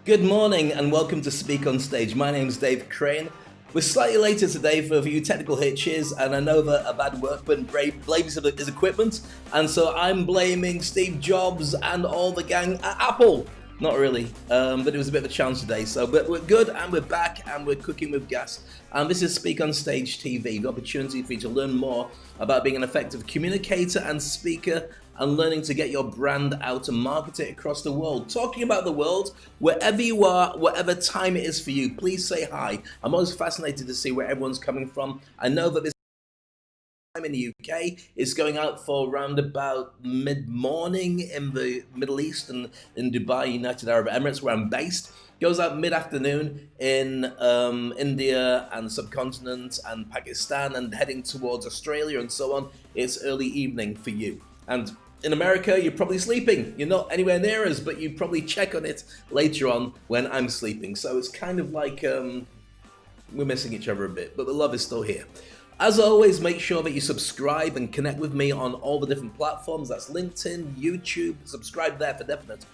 Good morning and welcome to Speak on Stage. My name's Dave Crane. We're slightly later today for a few technical hitches, and I know that a bad workman blames his equipment, and so I'm blaming Steve Jobs and all the gang at Apple. Not really, but it was a bit of a challenge today. But we're good and we're back and we're cooking with gas. And this is Speak on Stage TV, the opportunity for you to learn more about being an effective communicator and speaker and learning to get your brand out and market it across the world. Talking about the world, wherever you are, whatever time it is for you, please say hi. I'm always fascinated to see where everyone's coming from. I know that this time in the UK is going out for around about mid-morning in the Middle East and in Dubai, United Arab Emirates, where I'm based. Goes out mid-afternoon in India and the subcontinent and Pakistan and heading towards Australia and so on. It's early evening for you. And in America, you're probably sleeping. You're not anywhere near us, but you probably check on it later on when I'm sleeping. So it's kind of like we're missing each other a bit, but the love is still here. As always, make sure that you subscribe and connect with me on all the different platforms. That's LinkedIn, YouTube, subscribe there for definite.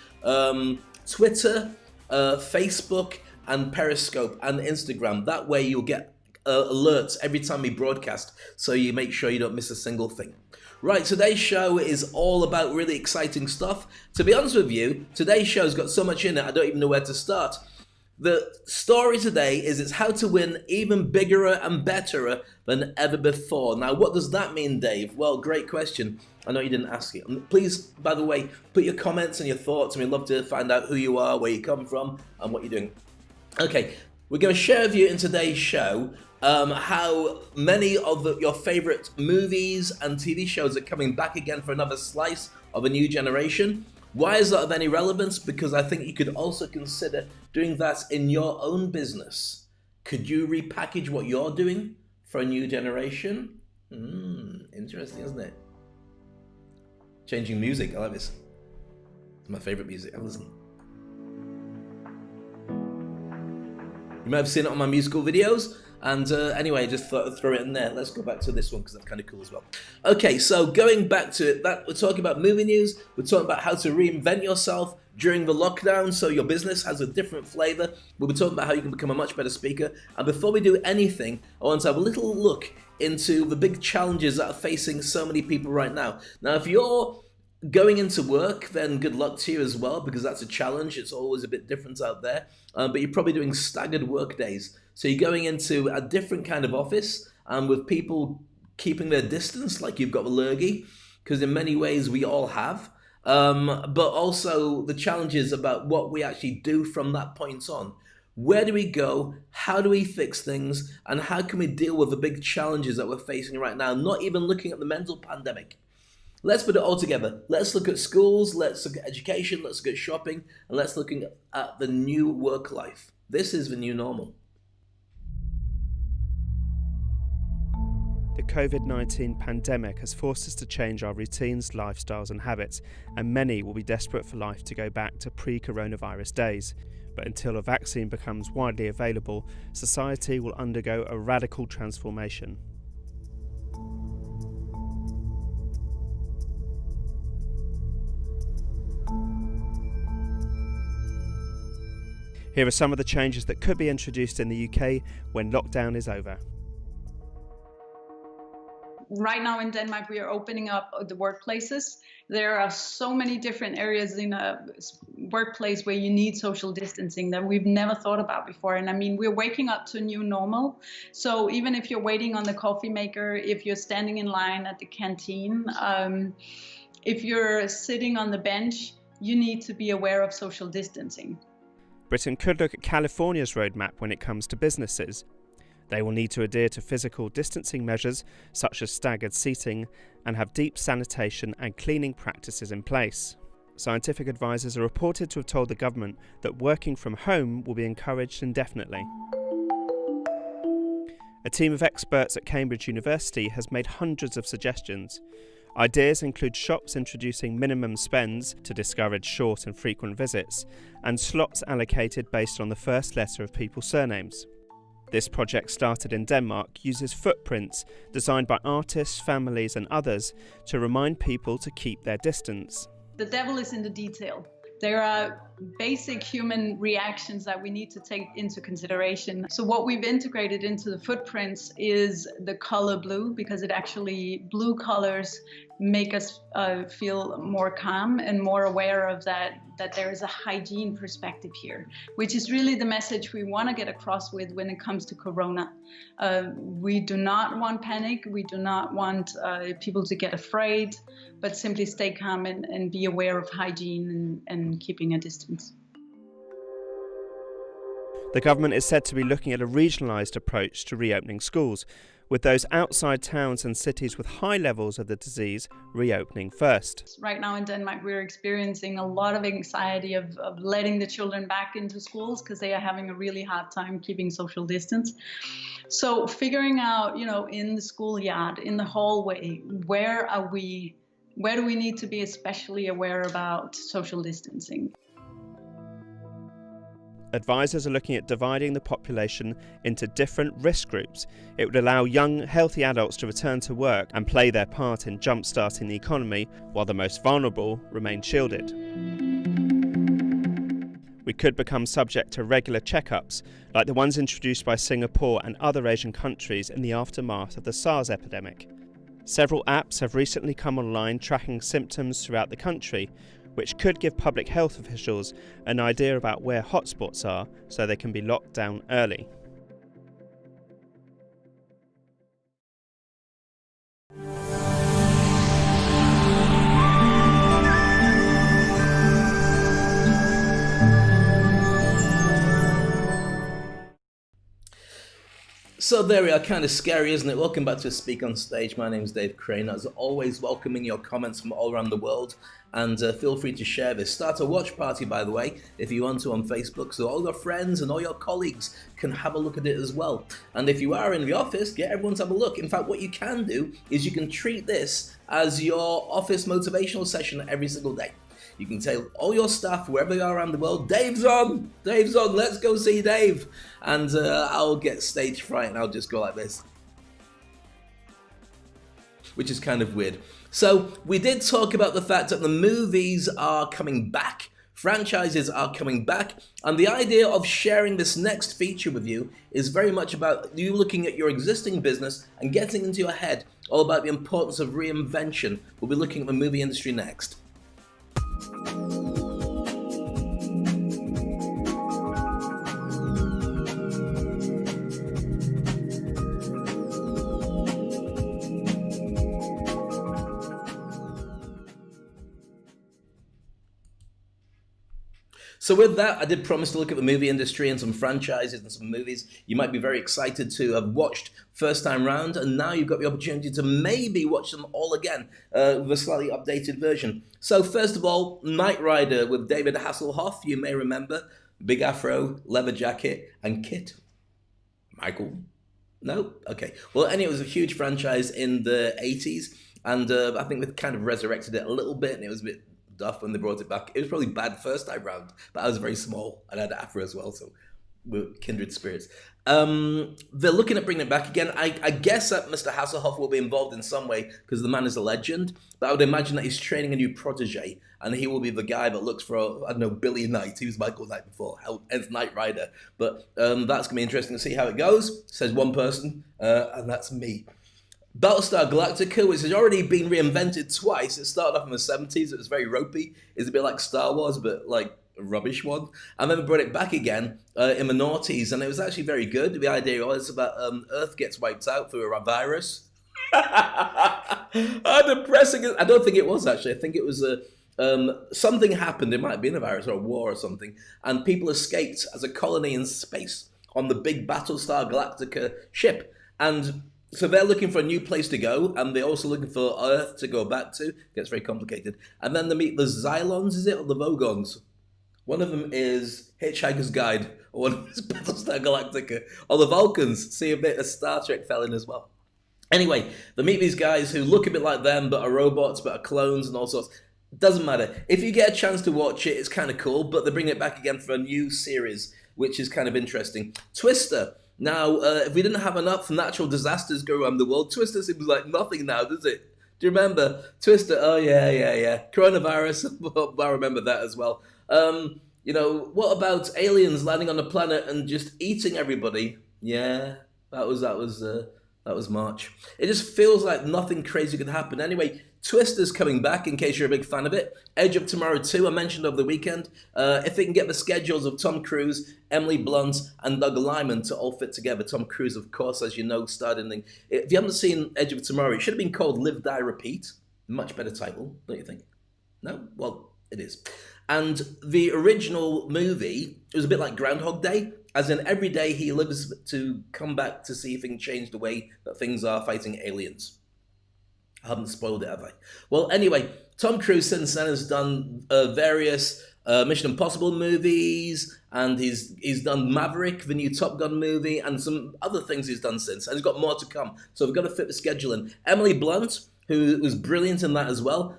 Twitter, Facebook, and Periscope, and Instagram. That way you'll get alerts every time we broadcast, so you make sure you don't miss a single thing. Right, today's show is all about really exciting stuff. To be honest with you, today's show's got so much in it, I don't even know where to start. The story today is it's how to win even bigger and better than ever before. Now, what does that mean, Dave? Well, great question. I know you didn't ask it. Please, by the way, put your comments and your thoughts, and we'd love to find out who you are, where you come from, and what you're doing. Okay, we're going to share with you in today's show how many of your favorite movies and TV shows are coming back again for another slice of a new generation. Why is that of any relevance? Because I think you could also consider doing that in your own business. Could you repackage what you're doing for a new generation? Interesting, isn't it? Changing music, I like this. It's my favorite music. I listen. You might have seen it on my musical videos. And anyway, just thought I'd throw it in there. Let's go back to this one because that's kind of cool as well. Okay, so going back to it, we're talking about movie news. We're talking about how to reinvent yourself during the lockdown so your business has a different flavor. We'll be talking about how you can become a much better speaker. And before we do anything, I want to have a little look into the big challenges that are facing so many people right now. Now, if you're going into work, then good luck to you as well, because that's a challenge. It's always a bit different out there. But you're probably doing staggered work days. So you're going into a different kind of office with people keeping their distance, like you've got the lurgy, because in many ways we all have. But also the challenges about what we actually do from that point on. Where do we go? How do we fix things? And how can we deal with the big challenges that we're facing right now? Not even looking at the mental pandemic. Let's put it all together. Let's look at schools, let's look at education, let's look at shopping, and let's look at the new work life. This is the new normal. The COVID-19 pandemic has forced us to change our routines, lifestyles and habits, and many will be desperate for life to go back to pre-coronavirus days. But until a vaccine becomes widely available, society will undergo a radical transformation. Here are some of the changes that could be introduced in the UK when lockdown is over. Right now in Denmark, we are opening up the workplaces. There are so many different areas in a workplace where you need social distancing that we've never thought about before. And I mean, we're waking up to a new normal. So even if you're waiting on the coffee maker, if you're standing in line at the canteen, if you're sitting on the bench, you need to be aware of social distancing. Britain could look at California's roadmap when it comes to businesses. They will need to adhere to physical distancing measures such as staggered seating and have deep sanitation and cleaning practices in place. Scientific advisors are reported to have told the government that working from home will be encouraged indefinitely. A team of experts at Cambridge University has made hundreds of suggestions. Ideas include shops introducing minimum spends to discourage short and frequent visits, and slots allocated based on the first letter of people's surnames. This project, started in Denmark, uses footprints designed by artists, families and others to remind people to keep their distance. The devil is in the detail. There are basic human reactions that we need to take into consideration. So what we've integrated into the footprints is the color blue, because it actually, blue colors make us feel more calm and more aware of that there is a hygiene perspective here, which is really the message we want to get across with when it comes to Corona. We do not want panic. We do not want people to get afraid, but simply stay calm and be aware of hygiene and keeping a distance. The government is said to be looking at a regionalised approach to reopening schools, with those outside towns and cities with high levels of the disease reopening first. Right now in Denmark, we're experiencing a lot of anxiety of letting the children back into schools because they are having a really hard time keeping social distance. So figuring out, in the schoolyard, in the hallway, where do we need to be especially aware about social distancing? Advisors are looking at dividing the population into different risk groups. It would allow young, healthy adults to return to work and play their part in jump-starting the economy, while the most vulnerable remain shielded. We could become subject to regular checkups, like the ones introduced by Singapore and other Asian countries in the aftermath of the SARS epidemic. Several apps have recently come online tracking symptoms throughout the country, which could give public health officials an idea about where hotspots are so they can be locked down early. So there we are, kind of scary, isn't it? Welcome back to Speak on Stage. My name is Dave Crane. As always, welcoming your comments from all around the world, and feel free to share this. Start a watch party, by the way, if you want to, on Facebook, so all your friends and all your colleagues can have a look at it as well. And if you are in the office, get everyone to have a look. In fact, what you can do is you can treat this as your office motivational session every single day. You can tell all your staff, wherever they are around the world, Dave's on, let's go see Dave. And I'll get stage fright and I'll just go like this, which is kind of weird. So we did talk about the fact that the movies are coming back, franchises are coming back, and the idea of sharing this next feature with you is very much about you looking at your existing business and getting into your head all about the importance of reinvention. We'll be looking at the movie industry next. So with that, I did promise to look at the movie industry and some franchises and some movies you might be very excited to have watched first time round, and now you've got the opportunity to maybe watch them all again with a slightly updated version. So first of all, Knight Rider with David Hasselhoff, you may remember, big afro, leather jacket, and Kit. Michael? No? Okay. Well, anyway, it was a huge franchise in the 80s, and I think they kind of resurrected it a little bit, and it was a bit duff when they brought it back. It was probably bad first time round, but I was very small and I had afro as well, so we're kindred spirits. They're looking at bringing it back again. I guess that Mr. Hasselhoff will be involved in some way because the man is a legend, but I would imagine that he's training a new protege and he will be the guy that looks for, I don't know, Billy Knight. He was Michael Knight before, hence Knight Rider. But that's going to be interesting to see how it goes, says one person, and that's me. Battlestar Galactica, which has already been reinvented twice. It started off in the 70s, it was very ropey. It's a bit like Star Wars, but like a rubbish one. And then we brought it back again in the noughties, and it was actually very good. The idea was about Earth gets wiped out through a virus. How depressing. I don't think it was, actually. I think it was something happened. It might have been a virus or a war or something, and people escaped as a colony in space on the big Battlestar Galactica ship. And so they're looking for a new place to go, and they're also looking for Earth to go back to. It gets very complicated. And then they meet the Zylons, is it, or the Vogons? One of them is Hitchhiker's Guide, or one of them is Battlestar Galactica, or the Vulcans. See a bit of Star Trek fell in as well. Anyway, they meet these guys who look a bit like them, but are robots, but are clones and all sorts. Doesn't matter. If you get a chance to watch it, it's kind of cool, but they bring it back again for a new series, which is kind of interesting. Twister. Now, if we didn't have enough natural disasters go around the world, Twister seems like nothing now, does it? Do you remember? Twister, oh yeah. Coronavirus, I remember that as well. You know, what about aliens landing on the planet and just eating everybody? Yeah, that was March. It just feels like nothing crazy could happen. Anyway, Twister's coming back. In case you're a big fan of it, Edge of Tomorrow 2, I mentioned over the weekend. If they can get the schedules of Tom Cruise, Emily Blunt, and Doug Liman to all fit together. Tom Cruise, of course, as you know, starred in the. If you haven't seen Edge of Tomorrow, it should have been called Live, Die, Repeat. Much better title, don't you think? No? Well, it is. And the original movie, it was a bit like Groundhog Day, as in every day he lives to come back to see if he can change the way that things are fighting aliens. I haven't spoiled it, have I? Well, anyway, Tom Cruise since then has done various Mission Impossible movies, and he's done Maverick, the new Top Gun movie, and some other things he's done since, and he's got more to come. So we've got to fit the schedule in. Emily Blunt, who was brilliant in that as well.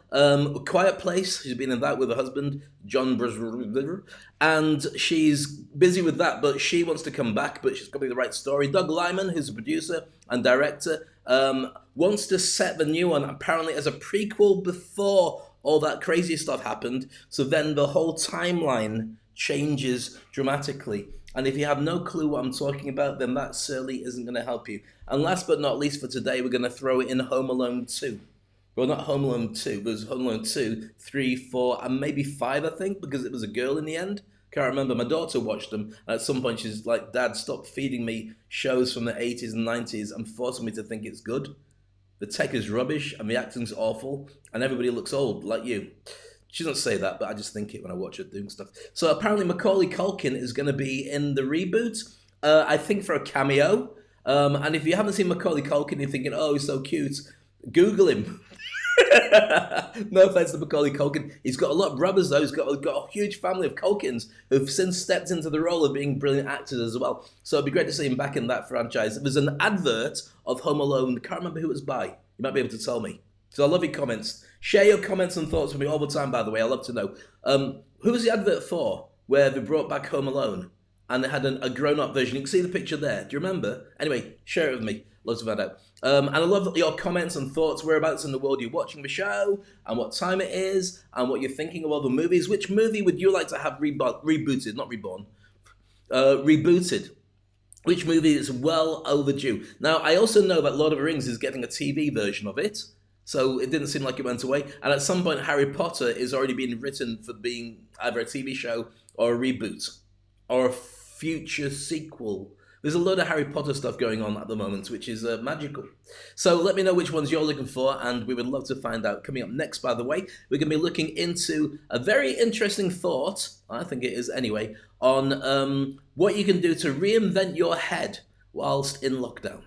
Quiet Place, she's been in that with her husband, John Brasher, and she's busy with that, but she wants to come back, but she's got to be the right story. Doug Liman, who's a producer and director, wants to set the new one apparently as a prequel before all that crazy stuff happened, so then the whole timeline changes dramatically. And if you have no clue what I'm talking about, then that certainly isn't going to help you. And last but not least for today, we're going to throw in Home Alone 2. Well, not Home Alone 2, but it was Home Alone 2, 3, 4, and maybe 5, I think, because it was a girl in the end. Can't remember. My daughter watched them, and at some point she's like, Dad, stop feeding me shows from the 80s and 90s and forcing me to think it's good. The tech is rubbish, and the acting's awful, and everybody looks old, like you. She doesn't say that, but I just think it when I watch her doing stuff. So apparently Macaulay Culkin is going to be in the reboot, I think for a cameo. And if you haven't seen Macaulay Culkin, you're thinking, oh, he's so cute, Google him. No offense to Macaulay Culkin. He's got a lot of brothers, though. He's got a huge family of Culkins who've since stepped into the role of being brilliant actors as well. So it'd be great to see him back in that franchise. There's an advert of Home Alone. I can't remember who it was by. You might be able to tell me. So I love your comments. Share your comments and thoughts with me all the time, by the way. I love to know. Who was the advert for where they brought back Home Alone and they had a grown-up version? You can see the picture there. Do you remember? Anyway, share it with me. Love to find out. And I love your comments and thoughts, whereabouts in the world you're watching the show, and what time it is, and what you're thinking of all the movies. Which movie would you like to have rebooted, not reborn, rebooted? Which movie is well overdue? Now, I also know that Lord of the Rings is getting a TV version of it, so it didn't seem like it went away. And at some point, Harry Potter is already being written for being either a TV show or a reboot or a future sequel. There's a load of Harry Potter stuff going on at the moment, which is magical. So let me know which ones you're looking for, and we would love to find out. Coming up next, by the way, we're going to be looking into a very interesting thought, I think it is anyway, on what you can do to reinvent your head whilst in lockdown.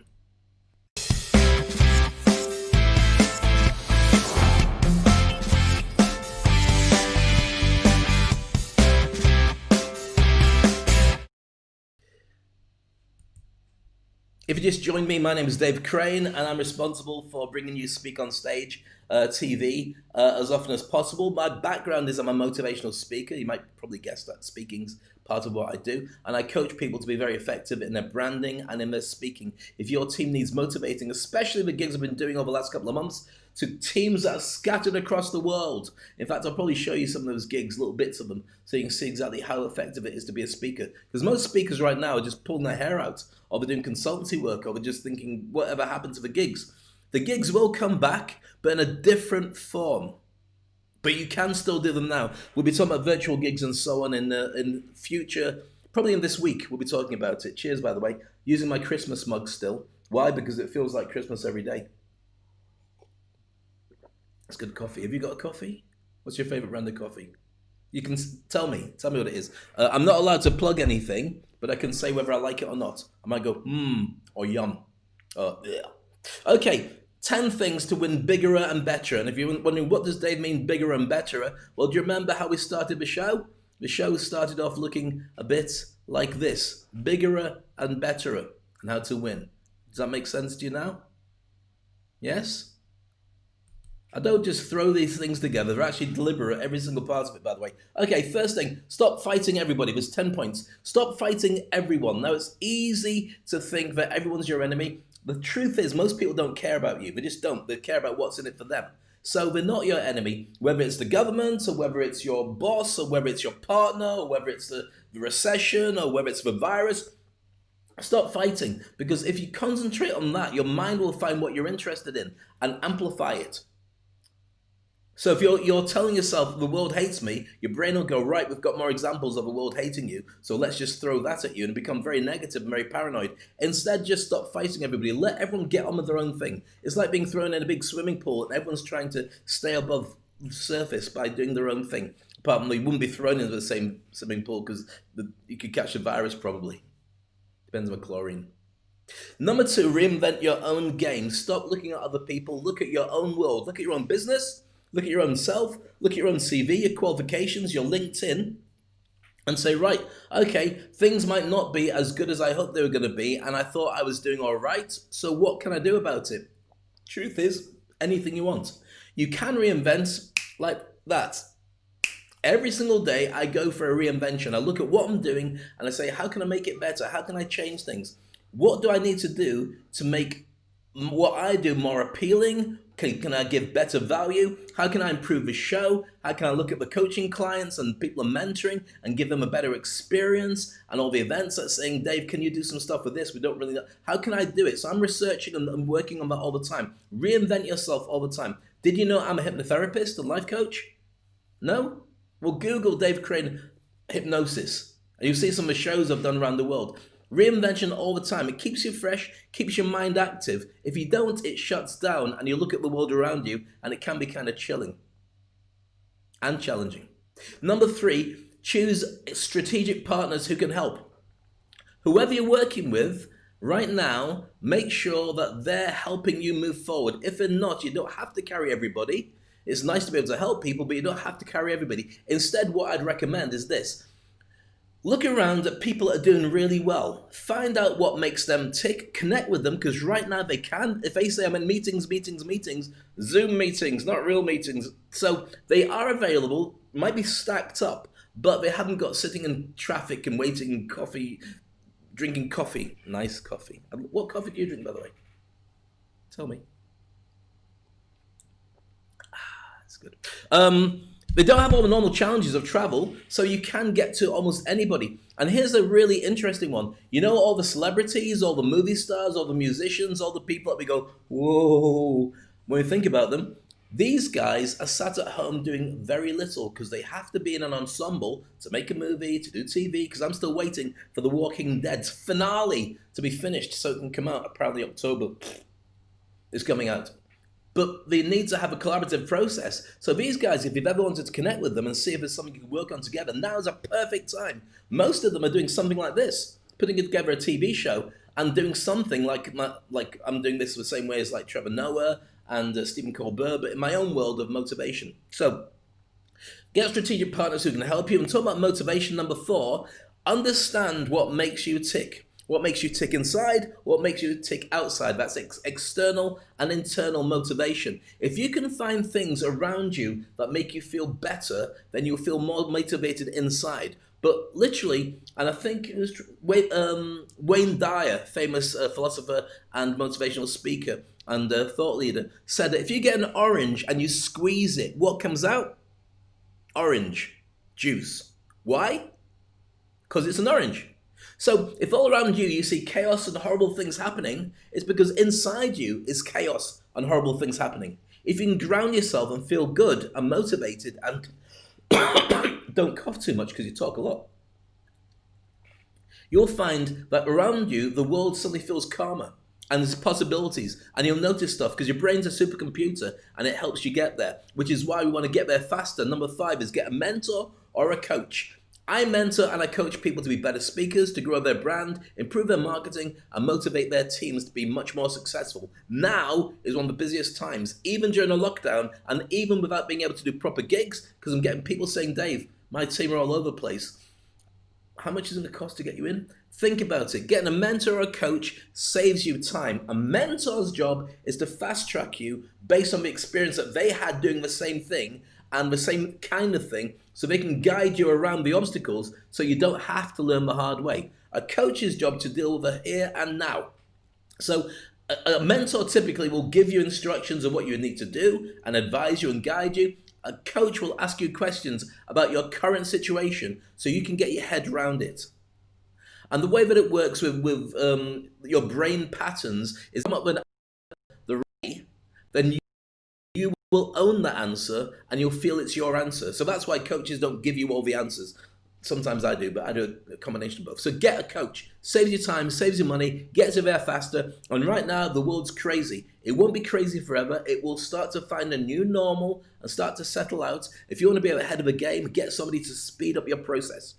If you just joined me, my name is Dave Crane, and I'm responsible for bringing you Speak on Stage TV as often as possible. My background is I'm a motivational speaker. You might probably guess that speaking's part of what I do. And I coach people to be very effective in their branding and in their speaking. If your team needs motivating, especially the gigs I've been doing over the last couple of months, to teams that are scattered across the world. In fact, I'll probably show you some of those gigs, little bits of them, so you can see exactly how effective it is to be a speaker. Because most speakers right now are just pulling their hair out, or they're doing consultancy work, or they're just thinking, whatever happened to the gigs? The gigs will come back, but in a different form. But you can still do them now. We'll be talking about virtual gigs and so on in future, probably in this week, we'll be talking about it. Cheers, by the way. Using my Christmas mug still. Why? Because it feels like Christmas every day. It's good coffee. Have you got a coffee? What's your favorite brand of coffee? You can tell me what it is. I'm not allowed to plug anything, but I can say whether I like it or not. I might go, or yum. Yeah. Okay, 10 things to win bigger and better. And if you're wondering, what does Dave mean, bigger and better? Well, do you remember how we started the show? The show started off looking a bit like this. Bigger and better, and how to win. Does that make sense to you now? Yes? I don't just throw these things together. They're actually deliberate, every single part of it, by the way. Okay, first thing, stop fighting everybody. There's 10 points. Stop fighting everyone. Now, it's easy to think that everyone's your enemy. The truth is, most people don't care about you. They just don't. They care about what's in it for them. So they're not your enemy, whether it's the government or whether it's your boss or whether it's your partner or whether it's the recession or whether it's the virus. Stop fighting, because if you concentrate on that, your mind will find what you're interested in and amplify it. So if you're telling yourself the world hates me, your brain will go, right, we've got more examples of the world hating you, so let's just throw that at you and become very negative and very paranoid. Instead, just stop fighting everybody. Let everyone get on with their own thing. It's like being thrown in a big swimming pool and everyone's trying to stay above the surface by doing their own thing. Apart from you wouldn't be thrown into the same swimming pool because you could catch the virus probably. Depends on the chlorine. Number 2, reinvent your own game. Stop looking at other people. Look at your own world. Look at your own business. Look at your own self. Look at your own CV, your qualifications, your LinkedIn, and say, right, okay, things might not be as good as I hoped they were going to be, and I thought I was doing all right, so what can I do about it? Truth is, anything you want. You can reinvent like that. Every single day, I go for a reinvention. I look at what I'm doing, and I say, how can I make it better? How can I change things? What do I need to do to make what I do more appealing? Can I give better value? How can I improve the show? How can I look at the coaching clients and people I'm mentoring and give them a better experience? And all the events that are saying, Dave, can you do some stuff with this? We don't really know. How can I do it? So I'm researching and I'm working on that all the time. Reinvent yourself all the time. Did you know I'm a hypnotherapist, a life coach? No? Well, Google Dave Crane hypnosis and you'll see some of the shows I've done around the world. Reinvention all the time. It keeps you fresh, keeps your mind active. If you don't, it shuts down and you look at the world around you and it can be kind of chilling and challenging. Number 3, choose strategic partners who can help. Whoever you're working with right now, make sure that they're helping you move forward. If they're not, you don't have to carry everybody. It's nice to be able to help people, but you don't have to carry everybody. Instead, what I'd recommend is this. Look around at people that are doing really well. Find out what makes them tick. Connect with them, because right now they can. If they say I'm in meetings, Zoom meetings, not real meetings. So they are available, might be stacked up, but they haven't got sitting in traffic and waiting coffee, drinking coffee. Nice coffee. What coffee do you drink, by the way? Tell me. That's good. They don't have all the normal challenges of travel, so you can get to almost anybody. And here's a really interesting one. You know all the celebrities, all the movie stars, all the musicians, all the people that we go, whoa, when we think about them, these guys are sat at home doing very little because they have to be in an ensemble to make a movie, to do TV, because I'm still waiting for The Walking Dead's finale to be finished so it can come out. Apparently October is coming out. But they need to have a collaborative process. So these guys, if you've ever wanted to connect with them and see if there's something you can work on together, now's a perfect time. Most of them are doing something like this, putting together a TV show and doing something like I'm doing this the same way as like Trevor Noah and Stephen Colbert, but in my own world of motivation. So get strategic partners who can help you. And talk about motivation, number 4, understand what makes you tick. What makes you tick inside, what makes you tick outside. That's external and internal motivation. If you can find things around you that make you feel better, then you'll feel more motivated inside. But literally, and I think it was Wayne Dyer, famous philosopher and motivational speaker and thought leader, said that if you get an orange and you squeeze it, what comes out? Orange juice. Why? Because it's an orange. So if all around you you see chaos and horrible things happening, it's because inside you is chaos and horrible things happening. If you can ground yourself and feel good and motivated and don't cough too much because you talk a lot, you'll find that around you the world suddenly feels calmer and there's possibilities, and you'll notice stuff because your brain's a supercomputer and it helps you get there, which is why we want to get there faster. Number 5 is get a mentor or a coach. I mentor and I coach people to be better speakers, to grow their brand, improve their marketing, and motivate their teams to be much more successful. Now is one of the busiest times, even during a lockdown, and even without being able to do proper gigs, because I'm getting people saying, Dave, my team are all over the place. How much is it going to cost to get you in? Think about it. Getting a mentor or a coach saves you time. A mentor's job is to fast track you based on the experience that they had doing the same thing and the same kind of thing, so they can guide you around the obstacles so you don't have to learn the hard way. A coach's job to deal with the here and now. So A mentor typically will give you instructions of what you need to do and advise you and guide you. A coach will ask you questions about your current situation so you can get your head around it. And the way that it works with your brain patterns is come up with the right, then you will own that answer and you'll feel it's your answer. So that's why coaches don't give you all the answers. Sometimes I do, but I do a combination of both. So get a coach. Saves you time, saves you money, gets you there faster. And right now, the world's crazy. It won't be crazy forever. It will start to find a new normal and start to settle out. If you want to be ahead of the game, get somebody to speed up your process.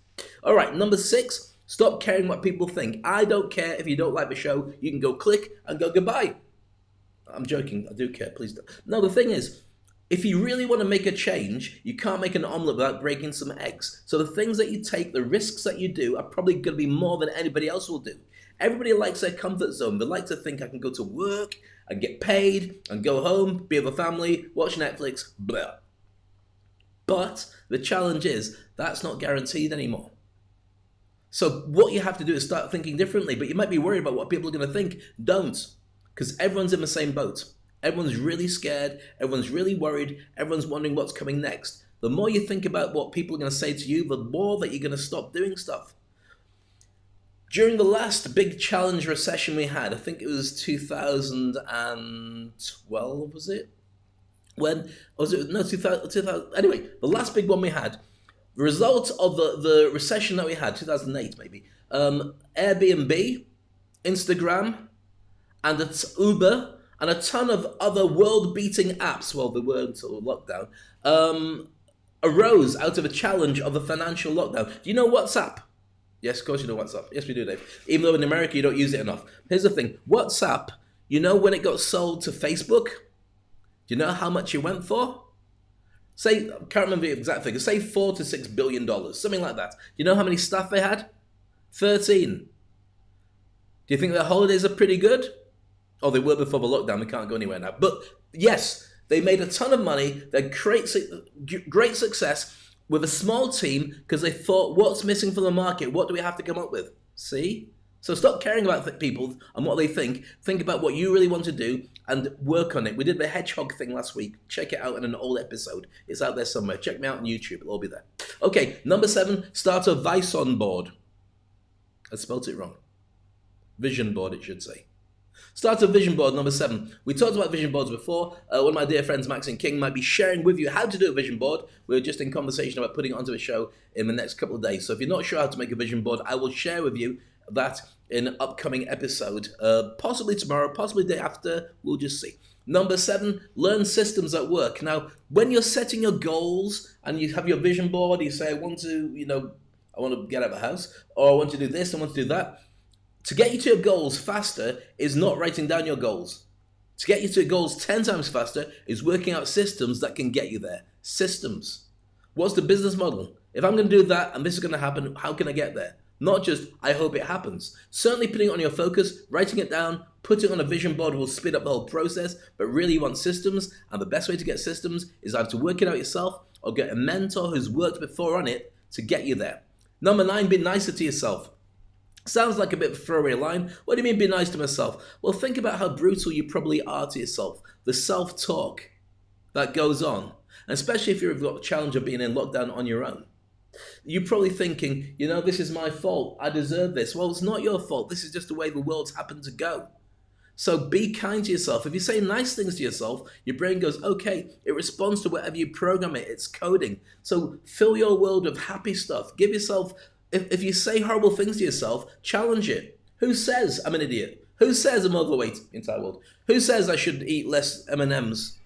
All right, number 6, stop caring what people think. I don't care if you don't like the show. You can go click and go goodbye. I'm joking. I do care. Please don't. No, the thing is, if you really want to make a change, you can't make an omelette without breaking some eggs. So the things that you take, the risks that you do, are probably going to be more than anybody else will do. Everybody likes their comfort zone. They like to think I can go to work and get paid and go home, be with a family, watch Netflix, blah. But the challenge is that's not guaranteed anymore. So what you have to do is start thinking differently, but you might be worried about what people are going to think. Don't, because everyone's in the same boat. Everyone's really scared, everyone's really worried, everyone's wondering what's coming next. The more you think about what people are going to say to you, the more that you're going to stop doing stuff. During the last big challenge recession we had, I think it was 2012, was it? When, was it, no, 2000, anyway, the last big one we had, the result of the recession that we had, 2008 maybe, Airbnb, Instagram, and it's Uber, and a ton of other world-beating apps, well, they were until lockdown, arose out of a challenge of the financial lockdown. Do you know WhatsApp? Yes, of course you know WhatsApp. Yes, we do, Dave. Even though in America you don't use it enough. Here's the thing. WhatsApp, you know when it got sold to Facebook? Do you know how much it went for? Say, I can't remember the exact figure, say $4 to $6 billion, something like that. Do you know how many staff they had? 13. Do you think their holidays are pretty good? Oh, they were before the lockdown. They can't go anywhere now. But yes, they made a ton of money. They had great success with a small team because they thought, what's missing from the market? What do we have to come up with? See? So stop caring about people and what they think. Think about what you really want to do and work on it. We did the hedgehog thing last week. Check it out in an old episode. It's out there somewhere. Check me out on YouTube. It'll all be there. Okay, number 7, start a Vison board. I spelt it wrong. Vision board, it should say. Start a vision board, number 7. We talked about vision boards before. One of my dear friends, Maxine King, might be sharing with you how to do a vision board. We're just in conversation about putting it onto a show in the next couple of days. So if you're not sure how to make a vision board, I will share with you that in an upcoming episode. Possibly tomorrow, possibly the day after. We'll just see. Number 7, learn systems at work. Now, when you're setting your goals and you have your vision board, you say, I want to get out of the house, or I want to do this, I want to do that. To get you to your goals faster is not writing down your goals. To get you to your goals 10 times faster is working out systems that can get you there. Systems. What's the business model? If I'm going to do that and this is going to happen, how can I get there? Not just, I hope it happens. Certainly putting it on your focus, writing it down, putting it on a vision board will speed up the whole process, but really you want systems, and the best way to get systems is either to work it out yourself or get a mentor who's worked before on it to get you there. Number 9, be nicer to yourself. Sounds like a bit of a throwaway line. What do you mean be nice to myself? Well, think about how brutal you probably are to yourself. The self-talk that goes on, and especially if you've got the challenge of being in lockdown on your own. You're probably thinking, this is my fault. I deserve this. Well, it's not your fault. This is just the way the world's happened to go. So be kind to yourself. If you say nice things to yourself, your brain goes, okay, it responds to whatever you program it. It's coding. So fill your world with happy stuff. Give yourself... If you say horrible things to yourself, challenge it. Who says I'm an idiot? Who says I'm overweight in the entire world? Who says I should eat less M&Ms?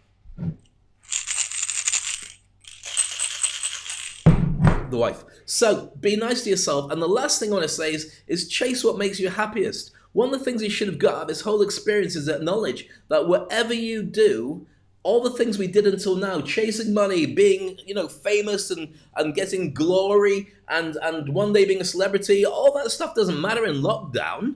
The wife. So be nice to yourself. And the last thing I want to say is chase what makes you happiest. One of the things you should have got out of this whole experience is that knowledge that whatever you do, all the things we did until now, chasing money, being, famous and getting glory and one day being a celebrity, all that stuff doesn't matter in lockdown.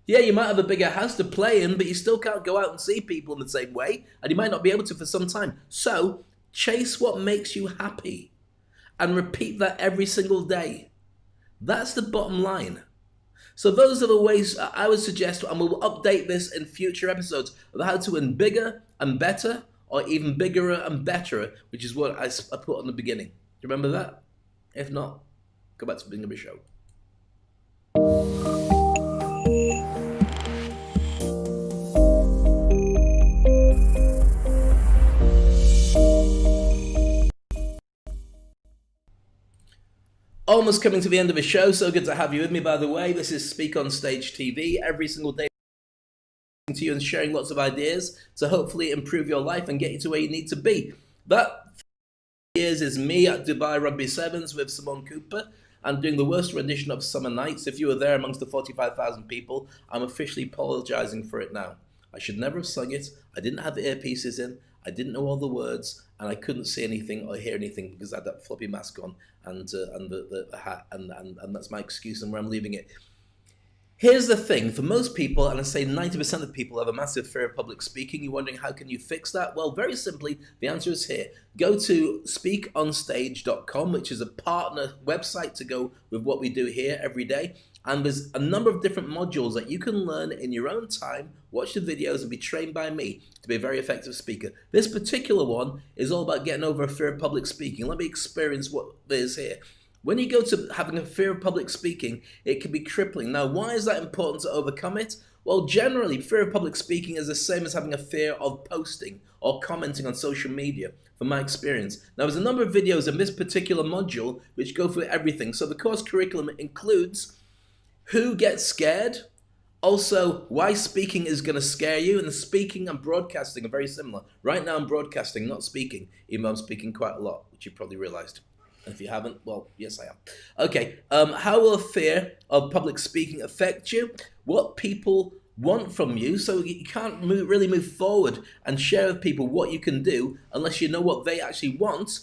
Yeah, you might have a bigger house to play in, but you still can't go out and see people in the same way, and you might not be able to for some time. So chase what makes you happy and repeat that every single day. That's the bottom line. So those are the ways I would suggest, and we'll update this in future episodes of how to win bigger and better, or even bigger and better, which is what I put on the beginning. Do you remember that? If not, go back to the beginning of the show. Almost coming to the end of the show. So good to have you with me, by the way. This is Speak on Stage TV. Every single day to you and sharing lots of ideas to hopefully improve your life and get you to where you need to be. That years is me at Dubai Rugby Sevens with Simone Cooper and doing the worst rendition of Summer Nights. If you were there amongst the 45,000 people, I'm officially apologising for it now. I should never have sung it. I didn't have the earpieces in. I didn't know all the words, and I couldn't see anything or hear anything because I had that floppy mask on and the hat, and that's my excuse and where I'm leaving it. Here's the thing, for most people, and I say 90% of people have a massive fear of public speaking. You're wondering, how can you fix that? Well, very simply, the answer is here. Go to speakonstage.com, which is a partner website to go with what we do here every day. And there's a number of different modules that you can learn in your own time, watch the videos, and be trained by me to be a very effective speaker. This particular one is all about getting over a fear of public speaking. Let me experience what there is here. When you go to having a fear of public speaking, it can be crippling. Now, why is that important to overcome it? Well, generally, fear of public speaking is the same as having a fear of posting or commenting on social media, from my experience. Now, there's a number of videos in this particular module which go through everything. So the course curriculum includes who gets scared, also why speaking is going to scare you, and the speaking and broadcasting are very similar. Right now I'm broadcasting, not speaking, even though I'm speaking quite a lot, which you probably realised. And if you haven't, well, yes I am. Okay, how will a fear of public speaking affect you? What people want from you, so you can't really move forward and share with people what you can do unless you know what they actually want.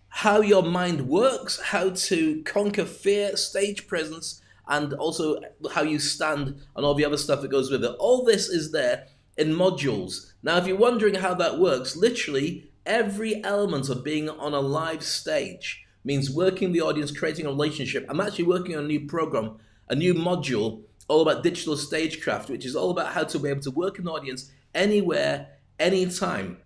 How your mind works, how to conquer fear, stage presence, and also how you stand and all the other stuff that goes with it. All this is there in modules. Now, if you're wondering how that works, literally every element of being on a live stage means working the audience, creating a relationship. I'm actually working on a new program, a new module, all about digital stagecraft, which is all about how to be able to work an audience anywhere, anytime,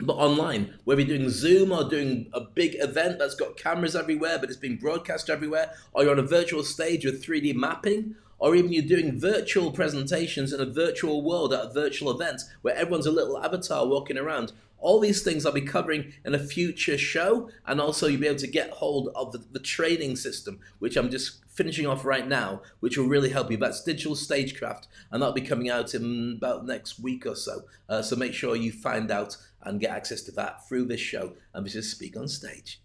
but online, whether you're doing Zoom or doing a big event that's got cameras everywhere, but it's being broadcast everywhere, or you're on a virtual stage with 3D mapping, or even you're doing virtual presentations in a virtual world at a virtual event where everyone's a little avatar walking around. All these things I'll be covering in a future show, and also you'll be able to get hold of the training system, which I'm just finishing off right now, which will really help you. That's Digital Stagecraft, and that'll be coming out in about next week or so. So make sure you find out and get access to that through this show, and this is Speak on Stage.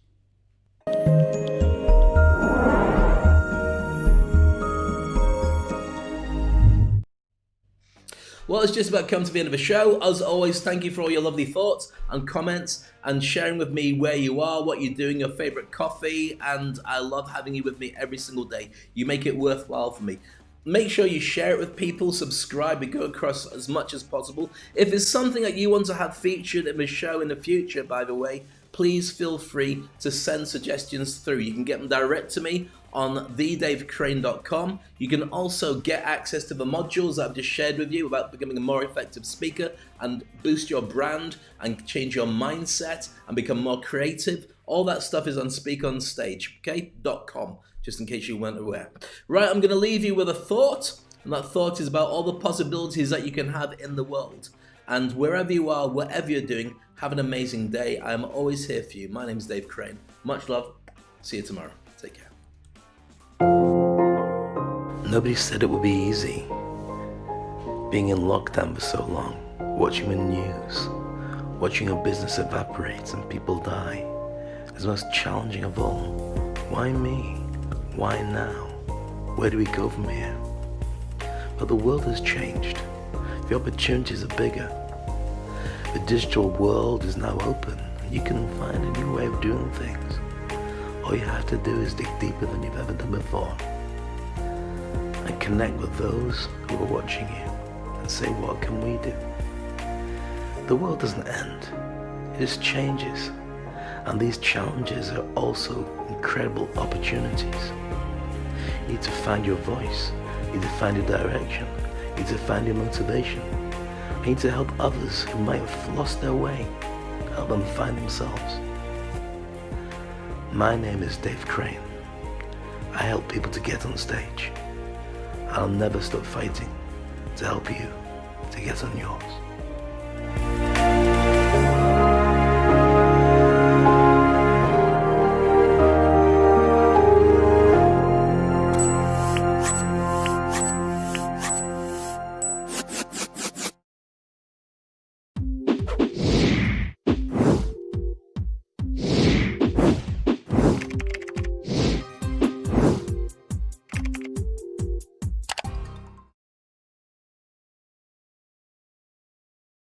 Well, it's just about come to the end of the show. As always, thank you for all your lovely thoughts and comments and sharing with me where you are, what you're doing, your favorite coffee, and I love having you with me every single day. You make it worthwhile for me. Make sure you share it with people, subscribe, and go across as much as possible. If it's something that you want to have featured in the show in the future, by the way, please feel free to send suggestions through. You can get them direct to me on thedavecrane.com. You can also get access to the modules that I've just shared with you about becoming a more effective speaker and boost your brand and change your mindset and become more creative. All that stuff is on speakonstage.com, just in case you weren't aware. Right, I'm going to leave you with a thought, and that thought is about all the possibilities that you can have in the world. And wherever you are, whatever you're doing, have an amazing day. I am always here for you. My name is Dave Crane. Much love. See you tomorrow. Take care. Nobody said it would be easy. Being in lockdown for so long, watching the news, watching your business evaporate and people die, is the most challenging of all. Why me? Why now? Where do we go from here? But the world has changed. The opportunities are bigger. The digital world is now open. You can find a new way of doing things. All you have to do is dig deeper than you've ever done before and connect with those who are watching you and say, what can we do? The world doesn't end. It just changes. And these challenges are also incredible opportunities. You need to find your voice. You need to find your direction. You need to find your motivation. You need to help others who might have lost their way. Help them find themselves. My name is Dave Crane. I help people to get on stage. I'll never stop fighting to help you to get on yours.